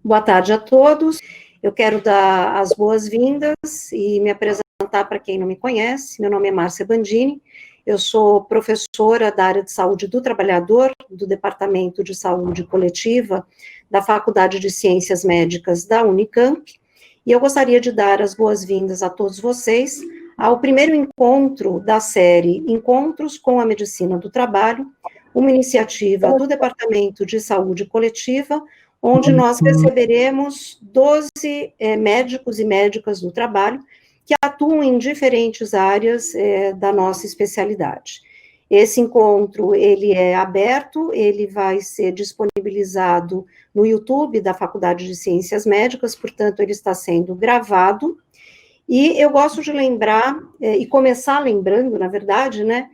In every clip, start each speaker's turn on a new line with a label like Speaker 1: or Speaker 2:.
Speaker 1: Boa tarde a todos. Eu quero dar as boas-vindas e me apresentar para quem não me conhece. Meu nome é Márcia Bandini, eu sou professora da área de saúde do trabalhador, do Departamento de Saúde Coletiva da Faculdade de Ciências Médicas da Unicamp, e eu gostaria de dar as boas-vindas a todos vocês ao primeiro encontro da série Encontros com a Medicina do Trabalho, uma iniciativa do Departamento de Saúde Coletiva, onde nós receberemos 12 médicos e médicas do trabalho que atuam em diferentes áreas da nossa especialidade. Esse encontro, ele é aberto, ele vai ser disponibilizado no YouTube da Faculdade de Ciências Médicas, portanto, ele está sendo gravado, e eu gosto de lembrar, e começar lembrando, na verdade, né,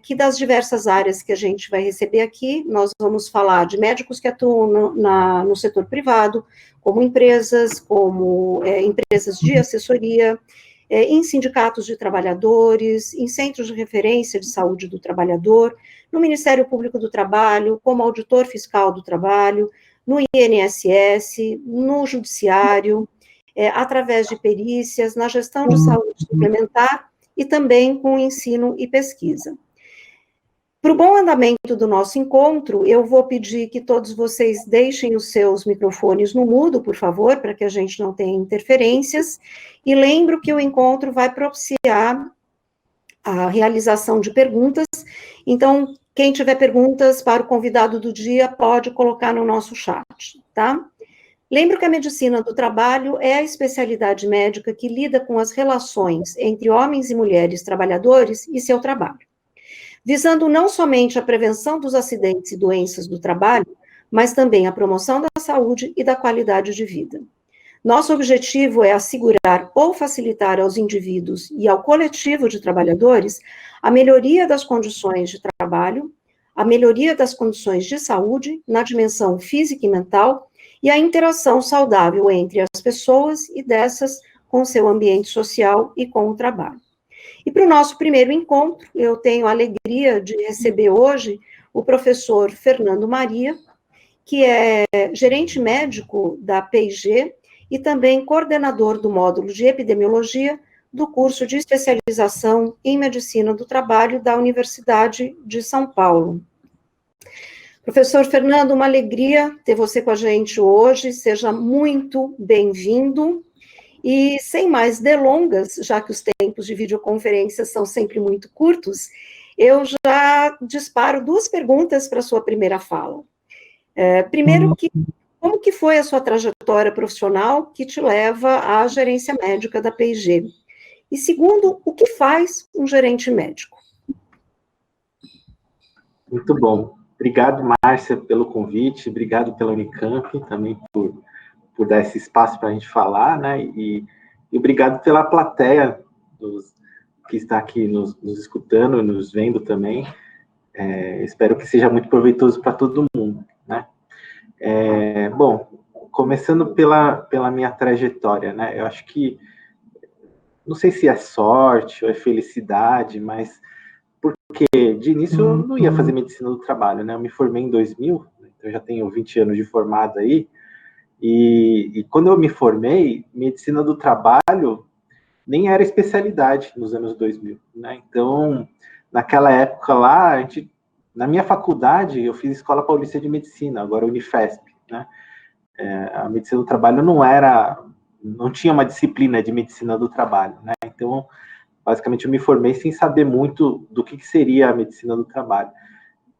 Speaker 1: que das diversas áreas que a gente vai receber aqui, nós vamos falar de médicos que atuam no setor privado, como empresas de assessoria, em sindicatos de trabalhadores, em centros de referência de saúde do trabalhador, no Ministério Público do Trabalho, como auditor fiscal do trabalho, no INSS, no judiciário, através de perícias, na gestão de saúde suplementar, e também com ensino e pesquisa. Para o bom andamento do nosso encontro, eu vou pedir que todos vocês deixem os seus microfones no mudo, por favor, para que a gente não tenha interferências, e lembro que o encontro vai propiciar a realização de perguntas, então, quem tiver perguntas para o convidado do dia, pode colocar no nosso chat, tá? Lembro que a medicina do trabalho é a especialidade médica que lida com as relações entre homens e mulheres trabalhadores e seu trabalho, visando não somente a prevenção dos acidentes e doenças do trabalho, mas também a promoção da saúde e da qualidade de vida. Nosso objetivo é assegurar ou facilitar aos indivíduos e ao coletivo de trabalhadores a melhoria das condições de trabalho, a melhoria das condições de saúde na dimensão física e mental, e a interação saudável entre as pessoas e dessas com seu ambiente social e com o trabalho. E para o nosso primeiro encontro, eu tenho a alegria de receber hoje o professor Fernando Maria, que é gerente médico da P&G e também coordenador do módulo de epidemiologia do curso de especialização em medicina do trabalho da Universidade de São Paulo. Professor Fernando, uma alegria ter você com a gente hoje, seja muito bem-vindo, e sem mais delongas, já que os tempos de videoconferência são sempre muito curtos, eu já disparo duas perguntas para a sua primeira fala. Primeiro, como que foi a sua trajetória profissional que te leva à gerência médica da P&G? E segundo, o que faz um gerente médico?
Speaker 2: Muito bom. Obrigado, Márcia, pelo convite, obrigado pela Unicamp também por dar esse espaço para a gente falar, né, e obrigado pela plateia que está aqui nos escutando, nos vendo também. Espero que seja muito proveitoso para todo mundo, né. Bom, começando pela minha trajetória, né, eu acho que, não sei se é sorte ou é felicidade, mas porque de início eu não ia fazer medicina do trabalho, né? Eu me formei em 2000, então eu já tenho 20 anos de formado aí, e quando eu me formei, medicina do trabalho nem era especialidade nos anos 2000, né? Então, naquela época lá, na minha faculdade, eu fiz Escola Paulista de Medicina, agora Unifesp, né? A medicina do trabalho não tinha uma disciplina de medicina do trabalho, né? Então, basicamente, eu me formei sem saber muito do que seria a medicina do trabalho.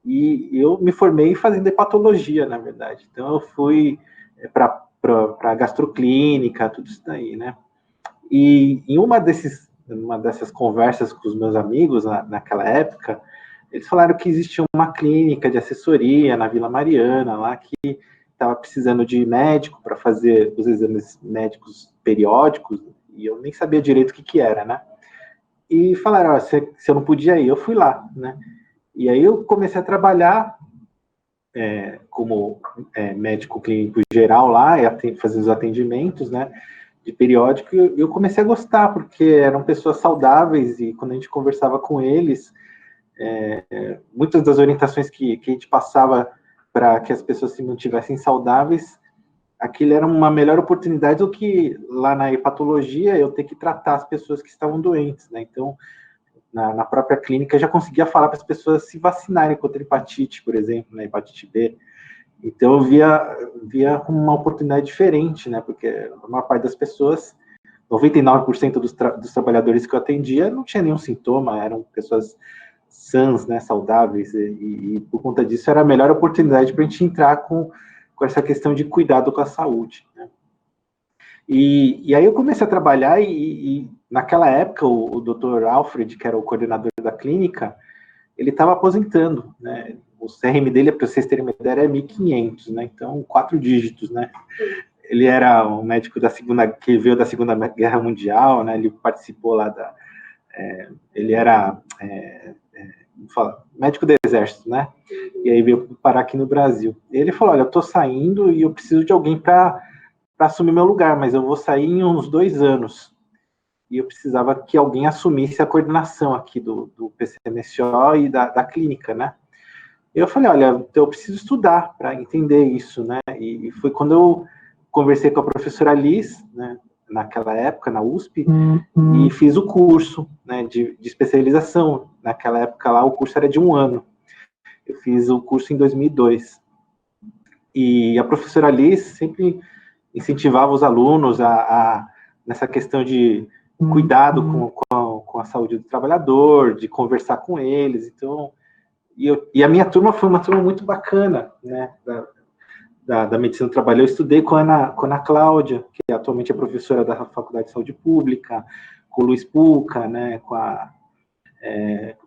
Speaker 2: E eu me formei fazendo hepatologia, na verdade. Então, eu fui para gastroclínica, tudo isso daí, né? E em uma dessas conversas com os meus amigos, naquela época, eles falaram que existia uma clínica de assessoria na Vila Mariana, lá que estava precisando de médico para fazer os exames médicos periódicos, e eu nem sabia direito o que era, né? E falaram, se eu não podia ir, eu fui lá, né? E aí eu comecei a trabalhar como médico clínico geral lá, e fazer os atendimentos, né, de periódico, e eu comecei a gostar, porque eram pessoas saudáveis, e quando a gente conversava com eles, muitas das orientações que a gente passava para que as pessoas se mantivessem saudáveis, aquilo era uma melhor oportunidade do que lá na hepatologia eu ter que tratar as pessoas que estavam doentes, né? Então, na própria clínica, eu já conseguia falar para as pessoas se vacinarem contra hepatite, por exemplo, né, hepatite B. Então, eu via como uma oportunidade diferente, né? Porque a maior parte das pessoas, 99% dos trabalhadores que eu atendia, não tinha nenhum sintoma, eram pessoas sãs, né, saudáveis, e por conta disso era a melhor oportunidade para a gente entrar com essa questão de cuidado com a saúde, né? E aí eu comecei a trabalhar e naquela época o Dr. Alfred, que era o coordenador da clínica, ele estava aposentando, né? O CRM dele, para vocês terem uma ideia, é 1.500, né? Então, 4 dígitos, né? Ele era um médico que veio da Segunda Guerra Mundial, né? Ele participou lá ele era médico do Exército, né? E aí veio parar aqui no Brasil. E ele falou, olha, eu estou saindo e eu preciso de alguém para assumir meu lugar, mas eu vou sair em uns 2 anos. E eu precisava que alguém assumisse a coordenação aqui do PCMSO e da clínica, né? E eu falei, olha, eu preciso estudar para entender isso, né? E foi quando eu conversei com a professora Liz, né, naquela época, na USP, e fiz o curso, né, de especialização. Naquela época lá, o curso era de 1 ano. Eu fiz o curso em 2002. E a professora Liz sempre incentivava os alunos nessa questão de cuidado com a saúde do trabalhador, de conversar com eles. Então, e a minha turma foi uma turma muito bacana, né, da medicina do trabalho. Eu estudei com a Ana Cláudia, que atualmente é professora da Faculdade de Saúde Pública, com o Luiz Puca, né, com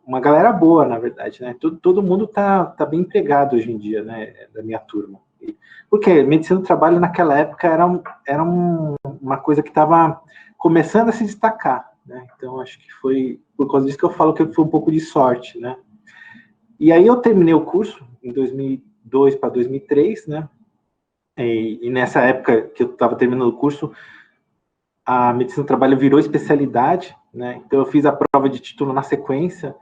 Speaker 2: uma galera boa, na verdade, né? Todo mundo tá bem empregado hoje em dia, né, da minha turma. Porque medicina do trabalho naquela época era uma coisa que estava começando a se destacar, né? Então acho que foi por causa disso que eu falo que foi um pouco de sorte, né? E aí eu terminei o curso em 2002 para 2003, né? E nessa época que eu estava terminando o curso, a medicina do trabalho virou especialidade, né? Então eu fiz a prova de título na sequência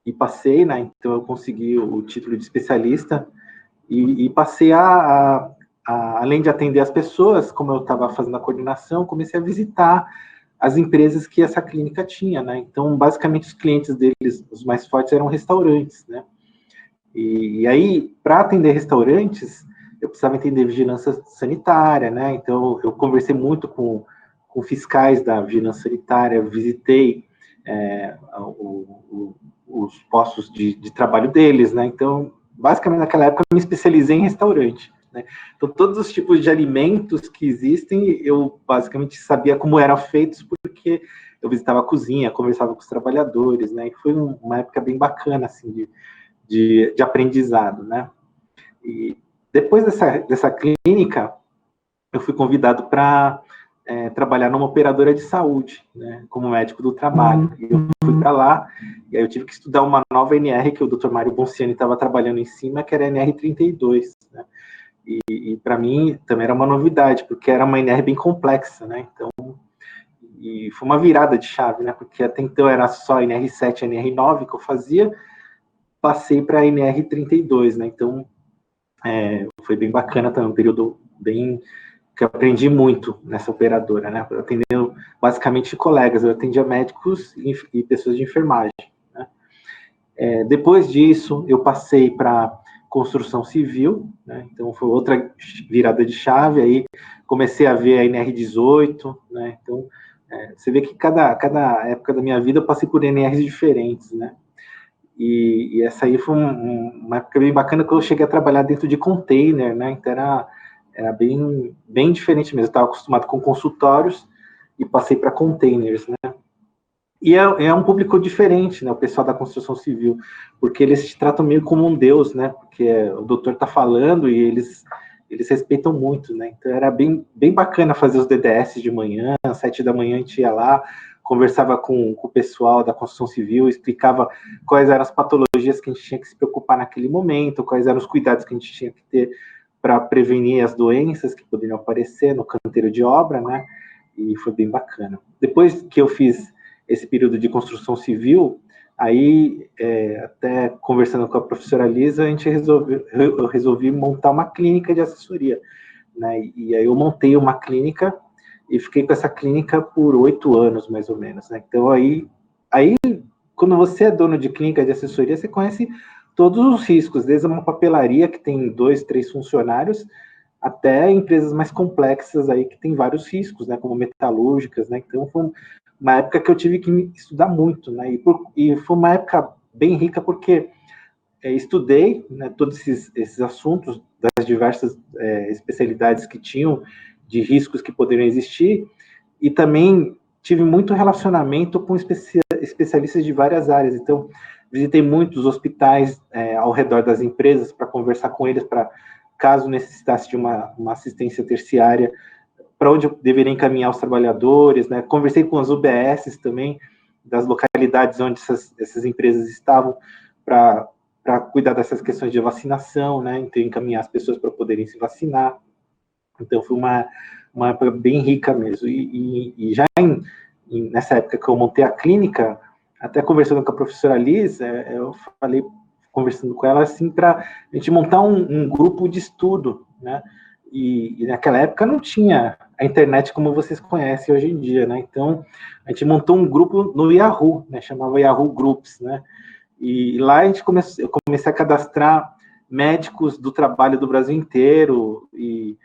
Speaker 2: e passei, né? Então eu consegui o título de especialista e passei além de atender as pessoas, como eu estava fazendo a coordenação, comecei a visitar as empresas que essa clínica tinha, né? Então basicamente os clientes deles, os mais fortes, eram restaurantes, né? E aí, para atender restaurantes, eu precisava entender vigilância sanitária, né? Então, eu conversei muito com fiscais da vigilância sanitária, visitei os postos de trabalho deles, né? Então, basicamente, naquela época, eu me especializei em restaurante, né? Então, todos os tipos de alimentos que existem, eu basicamente sabia como eram feitos, porque eu visitava a cozinha, conversava com os trabalhadores, né? E foi uma época bem bacana, assim, de aprendizado, né? E depois dessa clínica, eu fui convidado para trabalhar numa operadora de saúde, né, como médico do trabalho. E eu fui para lá, e aí eu tive que estudar uma nova NR que o Dr. Mário Bonciani estava trabalhando em cima, que era a NR32, né? E para mim também era uma novidade, porque era uma NR bem complexa, né? Então, e foi uma virada de chave, né? Porque até então era só NR7 e NR9 que eu fazia, passei para a NR32, né? Então, foi bem bacana também, um período bem que eu aprendi muito nessa operadora, né? Eu atendendo basicamente colegas, eu atendia médicos e pessoas de enfermagem, né? Depois disso, eu passei para construção civil, né? Então foi outra virada de chave, aí comecei a ver a NR18, né? Então, você vê que cada época da minha vida eu passei por NRs diferentes, né? E essa aí foi uma época bem bacana que eu cheguei a trabalhar dentro de container, né? Então era bem diferente mesmo. Eu estava acostumado com consultórios e passei para containers, né? E é um público diferente, né? O pessoal da construção civil, porque eles te tratam meio como um deus, né? Porque o doutor está falando e eles respeitam muito, né? Então era bem bacana fazer os DDS de manhã, às 7 da manhã a gente ia lá, conversava com o pessoal da construção civil, explicava quais eram as patologias que a gente tinha que se preocupar naquele momento, quais eram os cuidados que a gente tinha que ter para prevenir as doenças que poderiam aparecer no canteiro de obra, né? E foi bem bacana. Depois que eu fiz esse período de construção civil, aí, até conversando com a professora Lisa, eu resolvi montar uma clínica de assessoria, né? E aí eu montei uma clínica e fiquei com essa clínica por 8 anos, mais ou menos, né? Então, aí, quando você é dono de clínica de assessoria, você conhece todos os riscos, desde uma papelaria que tem 2, 3 funcionários, até empresas mais complexas aí que tem vários riscos, né? Como metalúrgicas, né? Então, foi uma época que eu tive que estudar muito, né? E foi uma época bem rica, porque estudei, né, todos esses assuntos das diversas especialidades que tinham, de riscos que poderiam existir, e também tive muito relacionamento com especialistas de várias áreas. Então, visitei muitos hospitais ao redor das empresas para conversar com eles, para caso necessitasse de uma assistência terciária, para onde eu deveria encaminhar os trabalhadores, né? Conversei com as UBSs também, das localidades onde essas empresas estavam, para cuidar dessas questões de vacinação, né? Então, encaminhar as pessoas para poderem se vacinar. Então, foi uma época bem rica mesmo. E já nessa época que eu montei a clínica, até conversando com a professora Liz, eu falei, conversando com ela, assim, para a gente montar um grupo de estudo, né? E naquela época não tinha a internet como vocês conhecem hoje em dia, né? Então, a gente montou um grupo no Yahoo, né? Chamava Yahoo Groups, né? E lá eu comecei a cadastrar médicos do trabalho do Brasil inteiro, e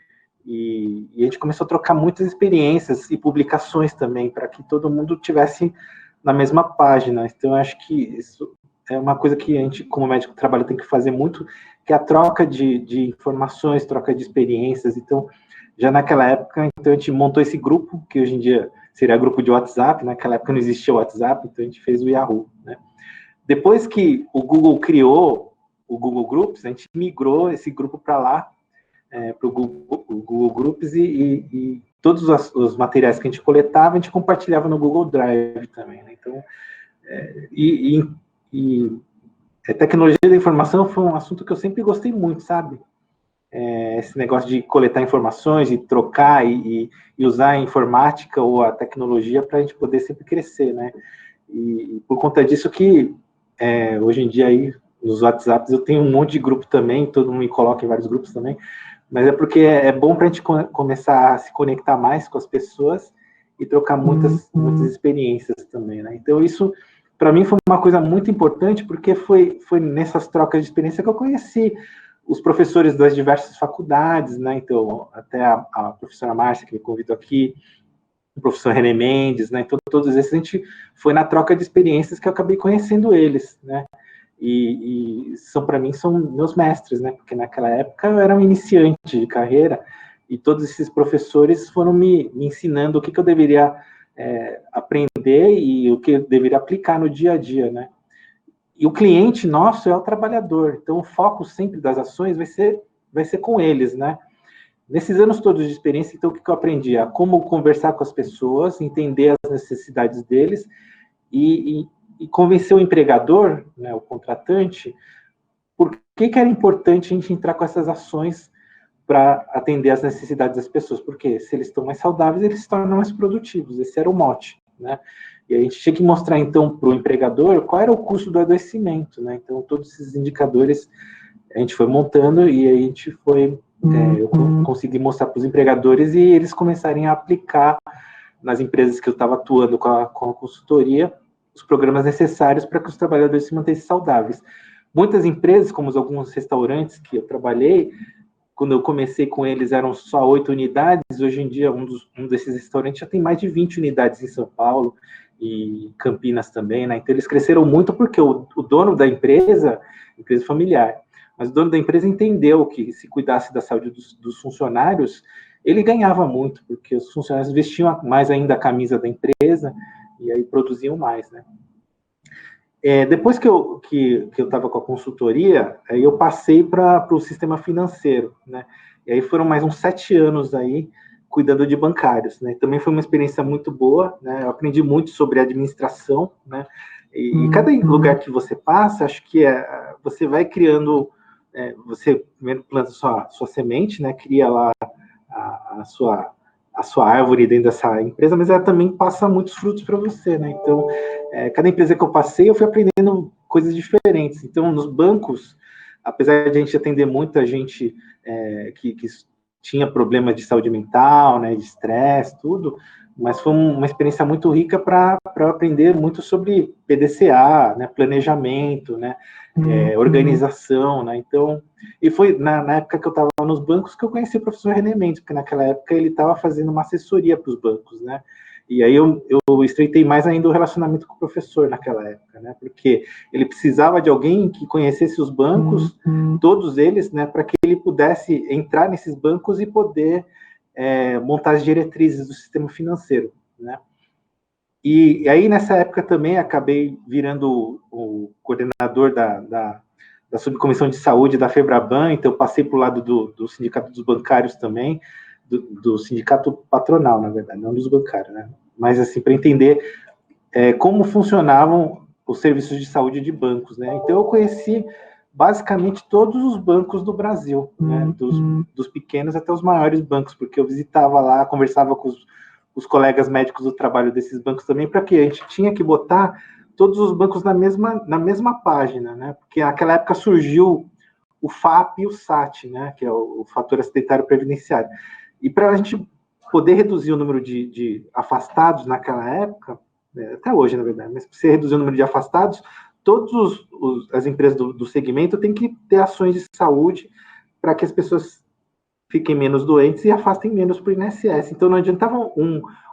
Speaker 2: a gente começou a trocar muitas experiências e publicações também, para que todo mundo tivesse na mesma página. Então, eu acho que isso é uma coisa que a gente, como médico do trabalho, tem que fazer muito, que é a troca de informações, troca de experiências. Então, já naquela época, então, a gente montou esse grupo, que hoje em dia seria grupo de WhatsApp. Naquela época não existia o WhatsApp, então a gente fez o Yahoo, né? Depois que o Google criou o Google Groups, a gente migrou esse grupo para lá, para o Google Groups, e todos os materiais que a gente coletava, a gente compartilhava no Google Drive também, né? Então, a tecnologia da informação foi um assunto que eu sempre gostei muito, sabe? Esse negócio de coletar informações e trocar e usar a informática ou a tecnologia para a gente poder sempre crescer, né? E por conta disso que hoje em dia aí nos WhatsApps eu tenho um monte de grupo também, todo mundo me coloca em vários grupos também, mas é porque é bom para a gente começar a se conectar mais com as pessoas e trocar muitas experiências também, né? Então isso, para mim, foi uma coisa muito importante, porque foi nessas trocas de experiência que eu conheci os professores das diversas faculdades, né? Então, até a professora Márcia, que me convidou aqui, o professor René Mendes, né? Então, todos esses, a gente foi na troca de experiências que eu acabei conhecendo eles, né? E para mim, são meus mestres, né? Porque naquela época eu era um iniciante de carreira, e todos esses professores foram me ensinando o que eu deveria aprender e o que eu deveria aplicar no dia a dia, né? E o cliente nosso é o trabalhador, então o foco sempre das ações vai ser com eles, né? Nesses anos todos de experiência, então, o que eu aprendi? A como conversar com as pessoas, entender as necessidades deles e convencer o empregador, né, o contratante, por que era importante a gente entrar com essas ações para atender as necessidades das pessoas. Porque se eles estão mais saudáveis, eles se tornam mais produtivos. Esse era o mote, né? E a gente tinha que mostrar, então, para o empregador qual era o custo do adoecimento, né? Então, todos esses indicadores a gente foi montando, e aí a gente foi... eu consegui mostrar para os empregadores e eles começarem a aplicar nas empresas que eu estava atuando com a consultoria os programas necessários para que os trabalhadores se mantessem saudáveis. Muitas empresas, como alguns restaurantes que eu trabalhei, quando eu comecei com eles eram só 8 unidades, hoje em dia um desses restaurantes já tem mais de 20 unidades em São Paulo e Campinas também, né? Então eles cresceram muito porque o dono da empresa familiar, mas o dono da empresa entendeu que se cuidasse da saúde dos funcionários, ele ganhava muito, porque os funcionários vestiam mais ainda a camisa da empresa e aí produziam mais, né? Depois que eu estava com a consultoria, aí eu passei para o sistema financeiro, né? E aí foram mais uns 7 anos aí cuidando de bancários, né? Também foi uma experiência muito boa, né? Eu aprendi muito sobre administração, né? E cada lugar que você passa, acho que você vai criando, você primeiro planta sua semente, né? Cria lá a sua árvore dentro dessa empresa, mas ela também passa muitos frutos para você, né? Então, cada empresa que eu passei, eu fui aprendendo coisas diferentes. Então, nos bancos, apesar de a gente atender muita gente que tinha problemas de saúde mental, né, de estresse, tudo, mas foi uma experiência muito rica para aprender muito sobre PDCA, né, planejamento, né, organização, né, então, e foi na época que eu estava nos bancos que eu conheci o professor René Mendes, porque naquela época ele estava fazendo uma assessoria para os bancos, né, e aí eu estreitei mais ainda o relacionamento com o professor naquela época, né, porque ele precisava de alguém que conhecesse os bancos, todos eles, né, para que ele pudesse entrar nesses bancos e poder montar as diretrizes do sistema financeiro, né. E aí, nessa época também, acabei virando o coordenador da subcomissão de saúde da FEBRABAN, então eu passei para o lado do sindicato dos bancários também, do sindicato patronal, na verdade, não dos bancários, né? Mas, assim, para entender como funcionavam os serviços de saúde de bancos, né? Então, eu conheci basicamente todos os bancos do Brasil, né? Dos pequenos até os maiores bancos, porque eu visitava lá, conversava com os colegas médicos do trabalho desses bancos também, para que a gente tinha que botar todos os bancos na mesma página, né? Porque naquela época surgiu o FAP e o SAT, né? Que é o fator acidentário previdenciário. E para a gente poder reduzir o número de afastados naquela época, até hoje, na verdade, mas para você reduzir o número de afastados, todas as empresas do segmento têm que ter ações de saúde para que as pessoas fiquem menos doentes e afastem menos para o INSS. Então, não adiantava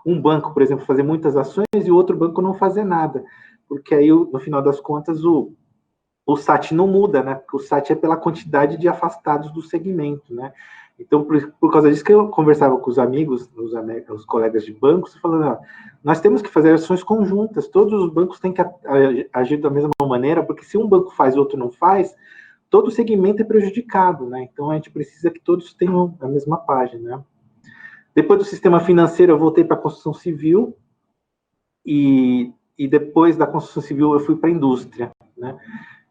Speaker 2: um banco, por exemplo, fazer muitas ações e o outro banco não fazer nada, porque aí, no final das contas, o SAT não muda, né? Porque o SAT é pela quantidade de afastados do segmento, né? Então, por causa disso que eu conversava com os amigos, os colegas de bancos, falando, nós temos que fazer ações conjuntas, todos os bancos têm que agir da mesma maneira, porque se um banco faz e o outro não faz, todo o segmento é prejudicado, né? Então, a gente precisa que todos tenham a mesma página, né? Depois do sistema financeiro, eu voltei para a construção civil, e depois da construção civil, eu fui para a indústria, né?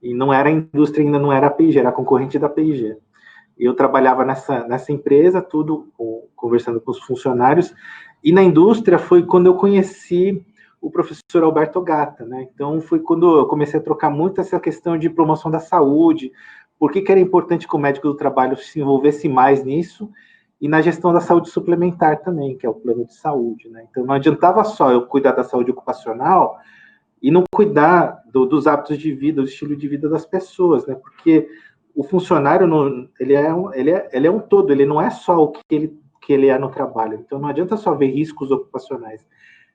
Speaker 2: E não era a indústria, ainda não era a P&G, era a concorrente da P&G. Eu trabalhava nessa empresa, tudo conversando com os funcionários, e na indústria foi quando eu conheci o professor Alberto Gatta, né? Então, foi quando eu comecei a trocar muito essa questão de promoção da saúde, por que era importante que o médico do trabalho se envolvesse mais nisso, e na gestão da saúde suplementar também, que é o plano de saúde, né? Então, não adiantava só eu cuidar da saúde ocupacional e não cuidar dos hábitos de vida, do estilo de vida das pessoas, né? Porque o funcionário, ele é um todo, ele não é só o que ele é no trabalho. Então, não adianta só ver riscos ocupacionais.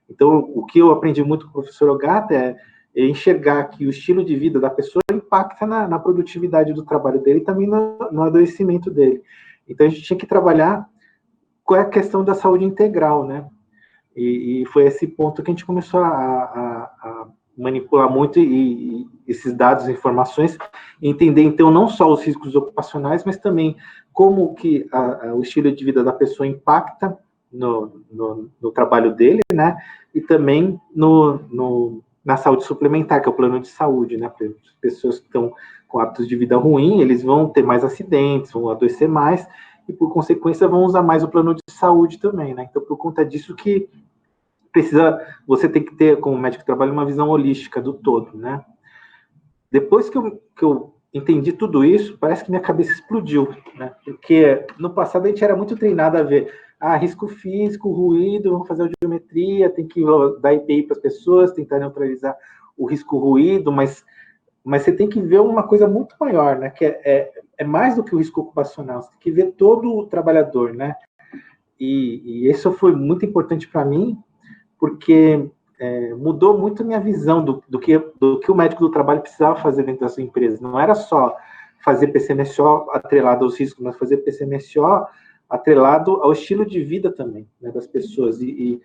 Speaker 2: Então, o que eu aprendi muito com o professor Ogata é enxergar que o estilo de vida da pessoa impacta na produtividade do trabalho dele e também no adoecimento dele. Então, a gente tinha que trabalhar com a questão da saúde integral, né? E foi esse ponto que a gente começou a manipular muito esses dados e informações, e entender, então, não só os riscos ocupacionais, mas também como que o estilo de vida da pessoa impacta no trabalho dele, né? E também na saúde suplementar, que é o plano de saúde, né? Para as pessoas que estão com hábitos de vida ruim, eles vão ter mais acidentes, vão adoecer mais, e, por consequência, vão usar mais o plano de saúde também, né? Então, por conta disso que você tem que ter, como médico que trabalha, uma visão holística do todo, né? Depois que eu entendi tudo isso, parece que minha cabeça explodiu, né? Porque no passado a gente era muito treinado a ver risco físico, ruído, vamos fazer audiometria, tem que dar EPI para as pessoas, tentar neutralizar o risco ruído, mas você tem que ver uma coisa muito maior, né? Que é mais do que o risco ocupacional, você tem que ver todo o trabalhador, né? E isso foi muito importante para mim, porque mudou muito a minha visão do que o médico do trabalho precisava fazer dentro da sua empresa. Não era só fazer PCMSO atrelado aos riscos, mas fazer PCMSO atrelado ao estilo de vida também, né, das pessoas. E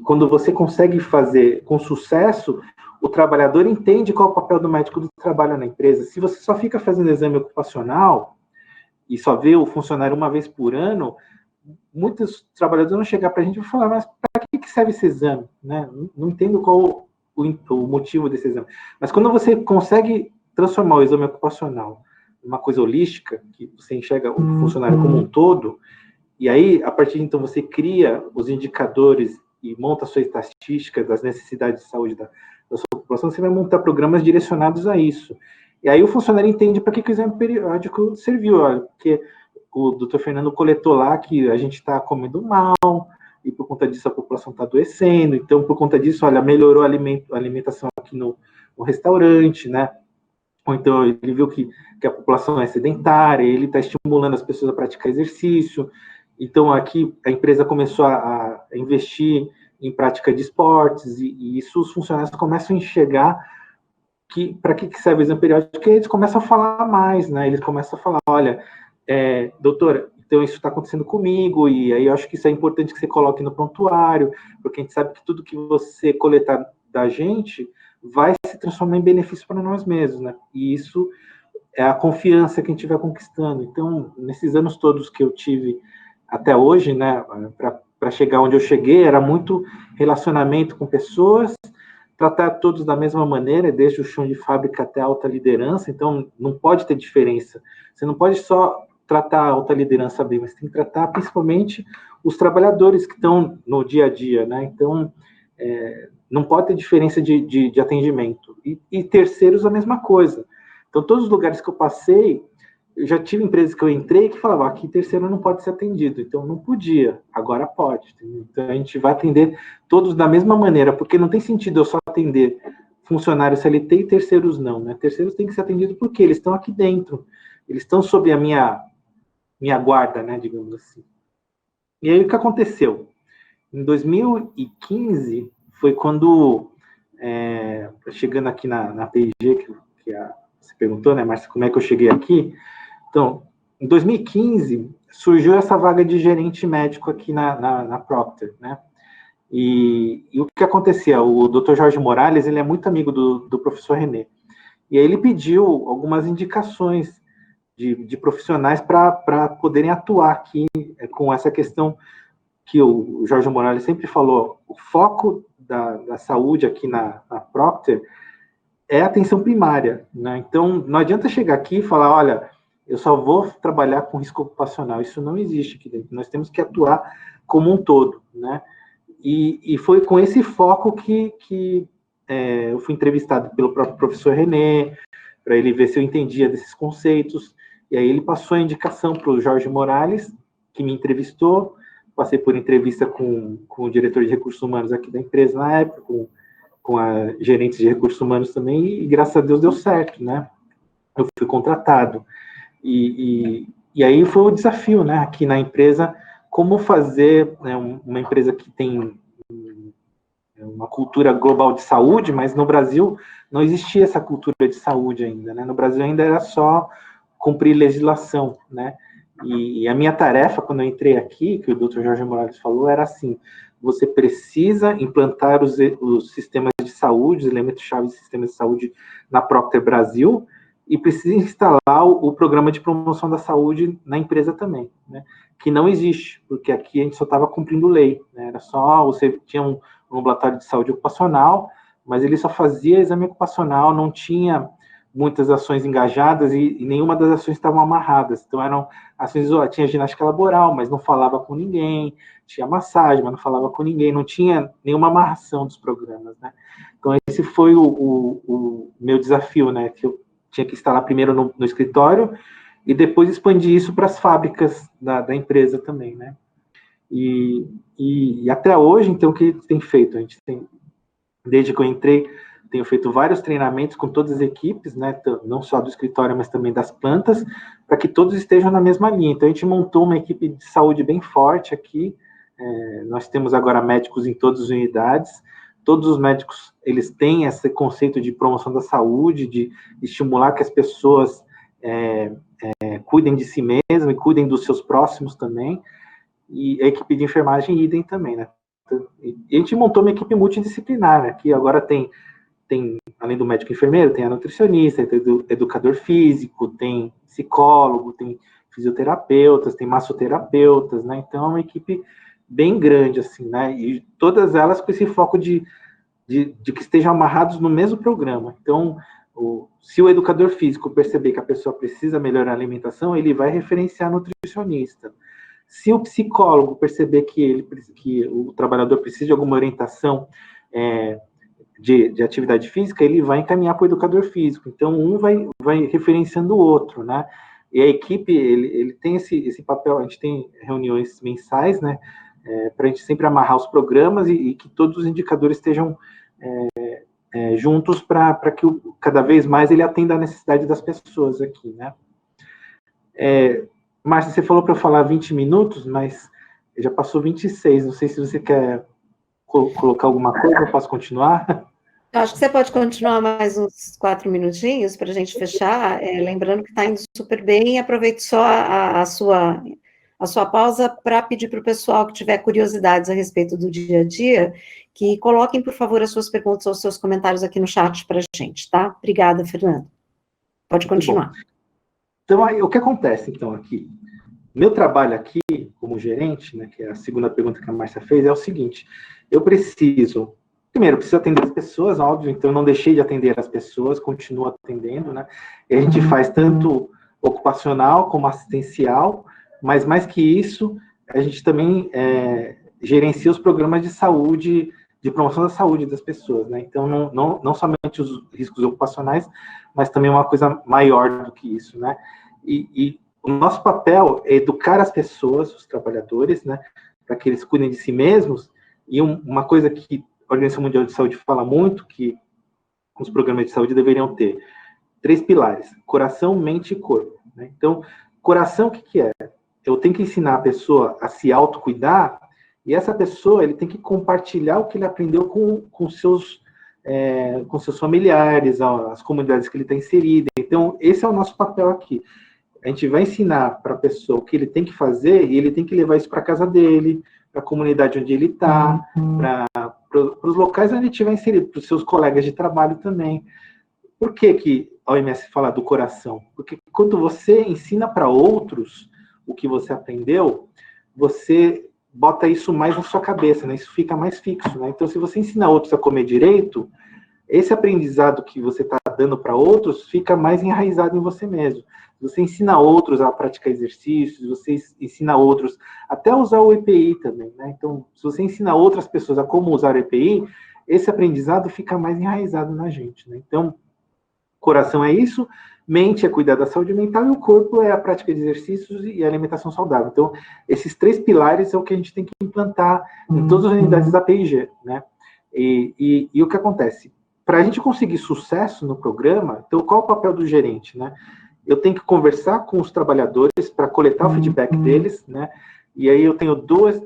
Speaker 2: quando você consegue fazer com sucesso, o trabalhador entende qual é o papel do médico do trabalho na empresa. Se você só fica fazendo exame ocupacional e só vê o funcionário uma vez por ano, muitos trabalhadores vão chegar para a gente e falar, mas para que serve esse exame? Né? Não entendo qual o motivo desse exame. Mas quando você consegue transformar o exame ocupacional numa coisa holística, que você enxerga o funcionário como um todo, e aí, a partir de então, você cria os indicadores e monta a sua estatística das necessidades de saúde da sua população, você vai montar programas direcionados a isso. E aí o funcionário entende para que o exame periódico serviu, olha, porque o doutor Fernando coletou lá que a gente está comendo mal, e por conta disso a população está adoecendo, então por conta disso, olha, melhorou a alimentação aqui no restaurante, né? Ou então ele viu que a população é sedentária, ele está estimulando as pessoas a praticar exercício, então aqui a empresa começou a investir em prática de esportes, e isso os funcionários começam a enxergar que para que serve o exame periódico, que eles começam a falar mais, né? Eles começam a falar, olha, doutora, então isso está acontecendo comigo, e aí eu acho que isso é importante que você coloque no prontuário, porque a gente sabe que tudo que você coletar da gente vai se transformar em benefício para nós mesmos, né? E isso é a confiança que a gente vai conquistando. Então, nesses anos todos que eu tive até hoje, né, para chegar onde eu cheguei, era muito relacionamento com pessoas, tratar todos da mesma maneira, desde o chão de fábrica até a alta liderança, então não pode ter diferença. Você não pode só tratar a alta liderança bem, mas tem que tratar principalmente os trabalhadores que estão no dia a dia, né? Então, não pode ter diferença de atendimento. E terceiros, a mesma coisa. Então, todos os lugares que eu passei, eu já tive empresas que eu entrei que falavam, aqui terceiro não pode ser atendido. Então, não podia, agora pode. Entendeu? Então, a gente vai atender todos da mesma maneira, porque não tem sentido eu só atender funcionários CLT e terceiros não, né? Terceiros têm que ser atendidos porque eles estão aqui dentro, eles estão sob a minha guarda, né, digamos assim. E aí, o que aconteceu? Em 2015, foi quando, chegando aqui na P&G, você perguntou, né, Márcia, como é que eu cheguei aqui? Então, em 2015, surgiu essa vaga de gerente médico aqui na Procter, né? E o que acontecia? O Dr. Jorge Morales, ele é muito amigo do professor René. E aí ele pediu algumas indicações de profissionais para poderem atuar aqui com essa questão que o Jorge Morales sempre falou, o foco da saúde aqui na Procter é a atenção primária, né? Então, não adianta chegar aqui e falar, olha, eu só vou trabalhar com risco ocupacional. Isso não existe aqui dentro. Nós temos que atuar como um todo, né? E foi com esse foco que eu fui entrevistado pelo próprio professor René, para ele ver se eu entendia desses conceitos. E aí ele passou a indicação para o Jorge Morales, que me entrevistou. Passei por entrevista com o diretor de recursos humanos aqui da empresa na época, com a gerente de recursos humanos também, e graças a Deus deu certo, né? Eu fui contratado. E aí foi o desafio, né, aqui na empresa, como fazer, né, uma empresa que tem uma cultura global de saúde, mas no Brasil não existia essa cultura de saúde ainda, né? No Brasil ainda era só cumprir legislação, né? E a minha tarefa, quando eu entrei aqui, que o Dr. Jorge Morales falou, era assim, você precisa implantar os sistemas de saúde, os elementos-chave de sistemas de saúde na Procter Brasil, e precisa instalar o programa de promoção da saúde na empresa também, né? Que não existe, porque aqui a gente só estava cumprindo lei, né? Era só, você tinha um ambulatório de saúde ocupacional, mas ele só fazia exame ocupacional, não tinha muitas ações engajadas e nenhuma das ações estavam amarradas. Então, eram ações, tinha ginástica laboral, mas não falava com ninguém, tinha massagem, mas não falava com ninguém, não tinha nenhuma amarração dos programas, né? Então, esse foi o meu desafio, né? Que eu tinha que instalar primeiro no escritório e depois expandir isso para as fábricas da empresa também, né? E até hoje, então, o que tem feito? A gente tem, desde que eu entrei, tenho feito vários treinamentos com todas as equipes, né, não só do escritório, mas também das plantas, para que todos estejam na mesma linha. Então, a gente montou uma equipe de saúde bem forte aqui, nós temos agora médicos em todas as unidades, todos os médicos, eles têm esse conceito de promoção da saúde, de estimular que as pessoas cuidem de si mesmas e cuidem dos seus próximos também, e a equipe de enfermagem idem também, né. E a gente montou uma equipe multidisciplinar, né, que agora tem, além do médico enfermeiro, tem a nutricionista, tem o educador físico, tem psicólogo, tem fisioterapeutas, tem massoterapeutas, né? Então é uma equipe bem grande, assim, né? E todas elas com esse foco de que estejam amarrados no mesmo programa. Então, se o educador físico perceber que a pessoa precisa melhorar a alimentação, ele vai referenciar nutricionista. Se o psicólogo perceber que o trabalhador precisa de alguma orientação de atividade física, ele vai encaminhar para o educador físico. Então, um vai referenciando o outro, né? E a equipe, ele tem esse papel, a gente tem reuniões mensais, né, para a gente sempre amarrar os programas e que todos os indicadores estejam juntos para que cada vez mais ele atenda a necessidade das pessoas aqui, né. Márcia, você falou para eu falar 20 minutos, mas já passou 26, não sei se você quer colocar alguma coisa, eu posso continuar?
Speaker 1: Eu acho que você pode continuar mais uns 4 minutinhos para a gente fechar, lembrando que está indo super bem, aproveite só a sua pausa para pedir para o pessoal que tiver curiosidades a respeito do dia a dia, que coloquem, por favor, as suas perguntas ou os seus comentários aqui no chat para a gente, tá? Obrigada, Fernando. Pode continuar.
Speaker 2: Então, aí, o que acontece, então, aqui? Meu trabalho aqui, como gerente, né, que é a segunda pergunta que a Márcia fez, é o seguinte, primeiro, eu preciso atender as pessoas, óbvio, então eu não deixei de atender as pessoas, continuo atendendo, né, e a gente faz tanto ocupacional como assistencial, mas mais que isso, a gente também gerencia os programas de saúde, de promoção da saúde das pessoas, né, então não somente os riscos ocupacionais, mas também uma coisa maior do que isso, né, e o nosso papel é educar as pessoas, os trabalhadores, né, para que eles cuidem de si mesmos, e uma coisa que a Organização Mundial de Saúde fala muito, que os programas de saúde deveriam ter 3 pilares, coração, mente e corpo, né? Então, coração, o que é? Eu tenho que ensinar a pessoa a se autocuidar, e essa pessoa, ele tem que compartilhar o que ele aprendeu com seus familiares, as comunidades que ele está inserido. Então, esse é o nosso papel aqui. A gente vai ensinar para a pessoa o que ele tem que fazer e ele tem que levar isso para a casa dele, para a comunidade onde ele está, para os locais onde ele estiver inserido, para os seus colegas de trabalho também. Por que a OMS fala do coração? Porque quando você ensina para outros o que você aprendeu, você bota isso mais na sua cabeça, né? Isso fica mais fixo, né? Então, se você ensina outros a comer direito, esse aprendizado que você está dando para outros fica mais enraizado em você mesmo. Você ensina outros a praticar exercícios, você ensina outros até a usar o EPI também, né? Então, se você ensina outras pessoas a como usar o EPI, esse aprendizado fica mais enraizado na gente, né? Então, coração é isso, mente é cuidar da saúde mental e o corpo é a prática de exercícios e a alimentação saudável. Então, esses 3 pilares é o que a gente tem que implantar em todas as unidades da PIG, né? E o que acontece? Para a gente conseguir sucesso no programa, então qual é o papel do gerente, né? Eu tenho que conversar com os trabalhadores para coletar o feedback deles, né? E aí eu tenho duas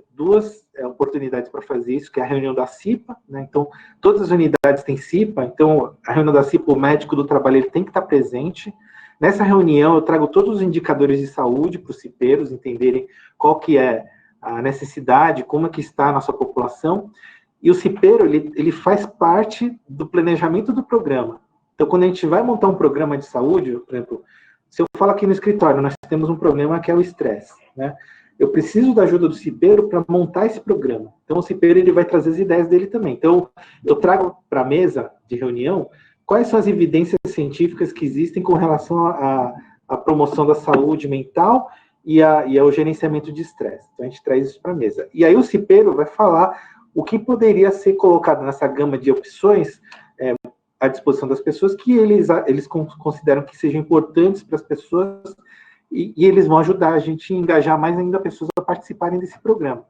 Speaker 2: oportunidades para fazer isso, que é a reunião da CIPA, né? Então, todas as unidades têm CIPA, então a reunião da CIPA, o médico do trabalho, ele tem que estar presente. Nessa reunião, eu trago todos os indicadores de saúde para os cipeiros entenderem qual que é a necessidade, como é que está a nossa população. E o cipeiro, ele faz parte do planejamento do programa. Então, quando a gente vai montar um programa de saúde, por exemplo, se eu falo aqui no escritório, nós temos um problema que é o estresse, né? Eu preciso da ajuda do cipeiro para montar esse programa. Então, o cipeiro, ele vai trazer as ideias dele também. Então, eu trago para a mesa de reunião quais são as evidências científicas que existem com relação à promoção da saúde mental e ao gerenciamento de estresse. Então, a gente traz isso para a mesa. E aí, o cipeiro vai falar o que poderia ser colocado nessa gama de opções à disposição das pessoas que eles consideram que sejam importantes para as pessoas e eles vão ajudar a gente a engajar mais ainda pessoas a participarem desse programa.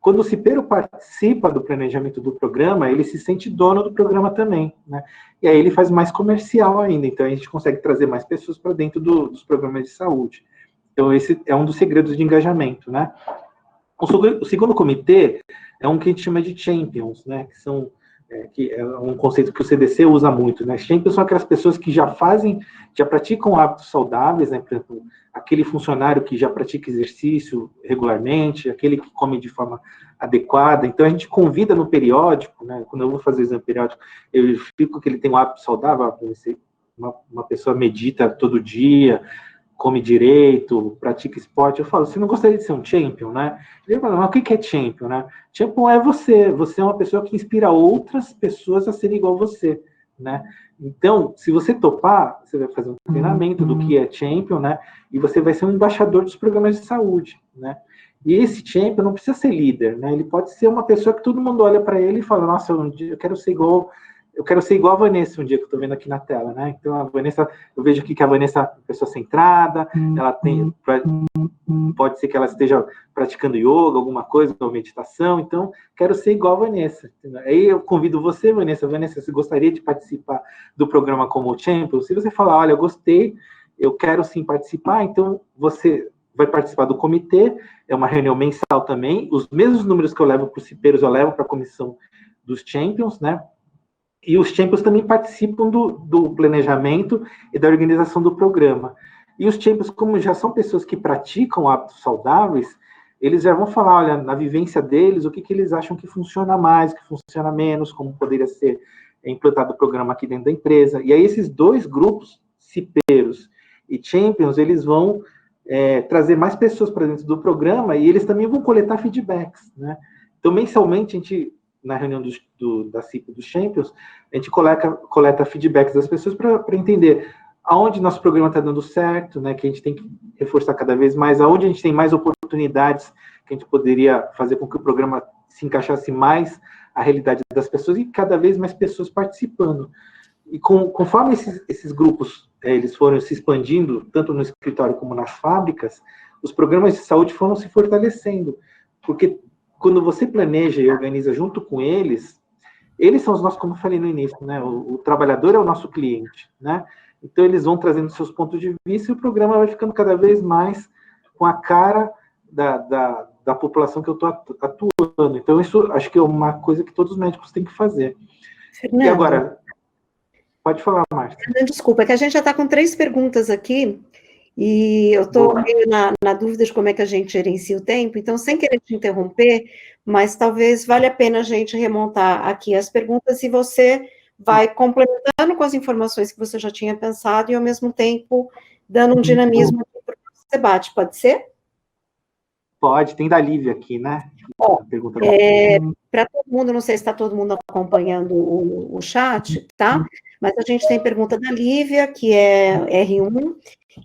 Speaker 2: Quando o cipeiro participa do planejamento do programa, ele se sente dono do programa também, né? E aí ele faz mais comercial ainda, então a gente consegue trazer mais pessoas para dentro dos programas de saúde. Então esse é um dos segredos de engajamento, né? O segundo comitê é um que a gente chama de champions, né? Que é um conceito que o CDC usa muito, né? Champions são aquelas pessoas que já praticam hábitos saudáveis, né? Por exemplo, aquele funcionário que já pratica exercício regularmente, aquele que come de forma adequada. Então, a gente convida no periódico, né? Quando eu vou fazer o exame periódico, eu explico que ele tem um hábito saudável, uma pessoa medita todo dia, come direito, pratica esporte. Eu falo, você não gostaria de ser um champion, né? Ele fala, mas o que é champion, né? Champion é você é uma pessoa que inspira outras pessoas a serem igual a você, né? Então, se você topar, você vai fazer um treinamento do que é champion, né? E você vai ser um embaixador dos programas de saúde, né? E esse champion não precisa ser líder, né? Ele pode ser uma pessoa que todo mundo olha para ele e fala, nossa, eu quero ser igual eu quero ser igual a Vanessa um dia, que eu estou vendo aqui na tela, né? Então, a Vanessa, eu vejo aqui que a Vanessa é uma pessoa centrada, ela tem, pode ser que ela esteja praticando yoga, alguma coisa, ou meditação, então, quero ser igual a Vanessa. Aí eu convido você, Vanessa, você gostaria de participar do programa como Champions? Se você falar, olha, eu gostei, eu quero sim participar, então você vai participar do comitê, é uma reunião mensal também, os mesmos números que eu levo para os cipeiros, eu levo para a comissão dos Champions, né? E os Champions também participam do planejamento e da organização do programa. E os Champions, como já são pessoas que praticam hábitos saudáveis, eles já vão falar, olha, na vivência deles, o que eles acham que funciona mais, que funciona menos, como poderia ser implantado o programa aqui dentro da empresa. E aí esses dois grupos, cipeiros e Champions, eles vão trazer mais pessoas para dentro do programa e eles também vão coletar feedbacks, né? Então, mensalmente, a gente, na reunião da CIP dos Champions, a gente coleta feedbacks das pessoas para entender aonde nosso programa está dando certo, né, que a gente tem que reforçar cada vez mais, aonde a gente tem mais oportunidades que a gente poderia fazer com que o programa se encaixasse mais à realidade das pessoas e cada vez mais pessoas participando. E conforme esses grupos eles foram se expandindo, tanto no escritório como nas fábricas, os programas de saúde foram se fortalecendo, porque quando você planeja e organiza junto com eles são os nossos, como eu falei no início, né? O trabalhador é o nosso cliente, né? Então, eles vão trazendo seus pontos de vista e o programa vai ficando cada vez mais com a cara da população que eu estou atuando. Então, isso acho que é uma coisa que todos os médicos têm que fazer.
Speaker 1: Fernando,
Speaker 2: e agora, pode falar, Márcia.
Speaker 1: Desculpa, é que a gente já está com 3 perguntas aqui, e eu estou meio na dúvida de como é que a gente gerencia o tempo, então, sem querer te interromper, mas talvez valha a pena a gente remontar aqui as perguntas e você vai complementando com as informações que você já tinha pensado e, ao mesmo tempo, dando um dinamismo para o debate, pode ser?
Speaker 2: Pode, tem da Lívia aqui, né?
Speaker 1: Para todo mundo, não sei se está todo mundo acompanhando o chat, tá? Mas a gente tem pergunta da Lívia, que é R1,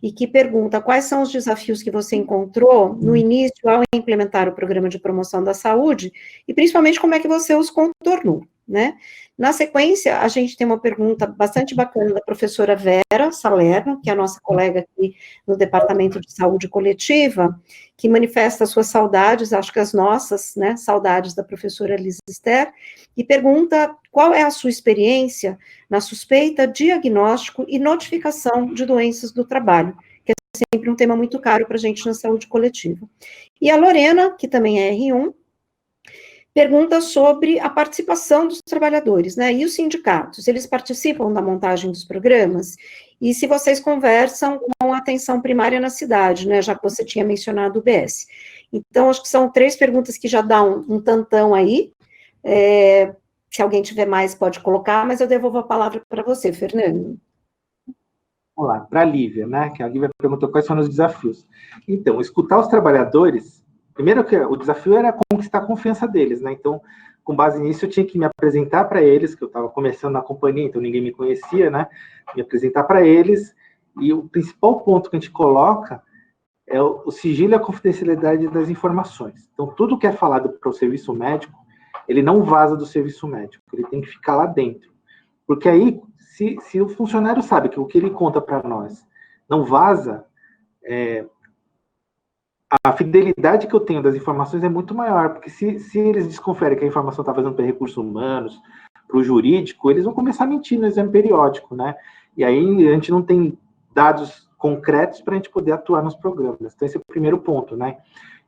Speaker 1: e que pergunta quais são os desafios que você encontrou no início ao implementar o programa de promoção da saúde, e principalmente como é que você os contornou, né? Na sequência, a gente tem uma pergunta bastante bacana da professora Vera Salerno, que é a nossa colega aqui no Departamento de Saúde Coletiva, que manifesta suas saudades, acho que as nossas, né, saudades da professora Liz Esther, e pergunta qual é a sua experiência na suspeita, diagnóstico e notificação de doenças do trabalho, que é sempre um tema muito caro para a gente na saúde coletiva. E a Lorena, que também é R1, pergunta sobre a participação dos trabalhadores, né, e os sindicatos, eles participam da montagem dos programas? E se vocês conversam com a atenção primária na cidade, né, já que você tinha mencionado o UBS. Então, acho que são 3 perguntas que já dão um tantão aí, se alguém tiver mais pode colocar, mas eu devolvo a palavra para você, Fernando.
Speaker 2: Vamos lá, para a Lívia, né, que a Lívia perguntou quais foram os desafios. Então, escutar os trabalhadores, primeiro que o desafio era conquistar a confiança deles, né, então, com base nisso, eu tinha que me apresentar para eles, que eu estava começando na companhia, então ninguém me conhecia, né, me apresentar para eles, e o principal ponto que a gente coloca é o sigilo e a confidencialidade das informações. Então, tudo que é falado para o serviço médico, ele não vaza do serviço médico, ele tem que ficar lá dentro. Porque aí, se o funcionário sabe que o que ele conta para nós não vaza, a fidelidade que eu tenho das informações é muito maior, porque se eles desconferem que a informação está fazendo para recursos humanos, para o jurídico, eles vão começar a mentir no exame periódico, né? E aí a gente não tem dados concretos para a gente poder atuar nos programas. Então, esse é o primeiro ponto, né?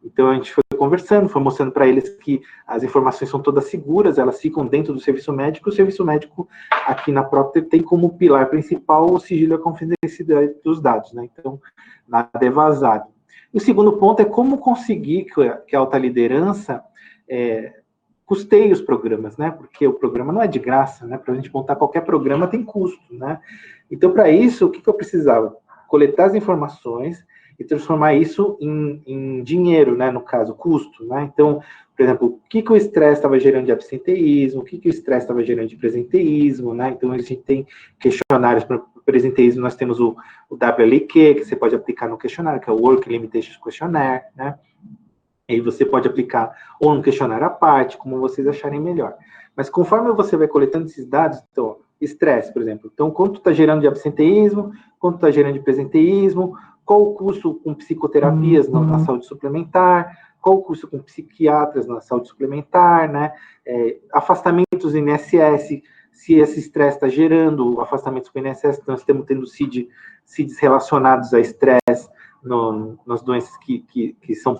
Speaker 2: Então, a gente foi conversando, foi mostrando para eles que as informações são todas seguras, elas ficam dentro do serviço médico, o serviço médico, aqui na Procter, tem como pilar principal o sigilo e a confidencialidade dos dados, né? Então, nada é vazado. E o segundo ponto é como conseguir que a alta liderança custeie os programas, né? Porque o programa não é de graça, né? Para a gente montar qualquer programa tem custo, né? Então, para isso, o que eu precisava? Coletar as informações e transformar isso em dinheiro, né, no caso, custo, né? Então, por exemplo, o que o estresse estava gerando de absenteísmo, o que o estresse estava gerando de presenteísmo, né? Então, a gente tem questionários para presenteísmo, nós temos o WLQ, que você pode aplicar no questionário, que é o Work Limitations Questionnaire, né? Aí você pode aplicar ou um questionário à parte, como vocês acharem melhor. Mas conforme você vai coletando esses dados, então, estresse, por exemplo. Então, quanto está gerando de absenteísmo, quanto está gerando de presenteísmo, qual o custo com psicoterapias na saúde suplementar, qual o custo com psiquiatras na saúde suplementar, né? Afastamentos em INSS, se esse estresse está gerando afastamentos com o INSS, nós estamos tendo CIDs relacionados a estresse nas doenças que são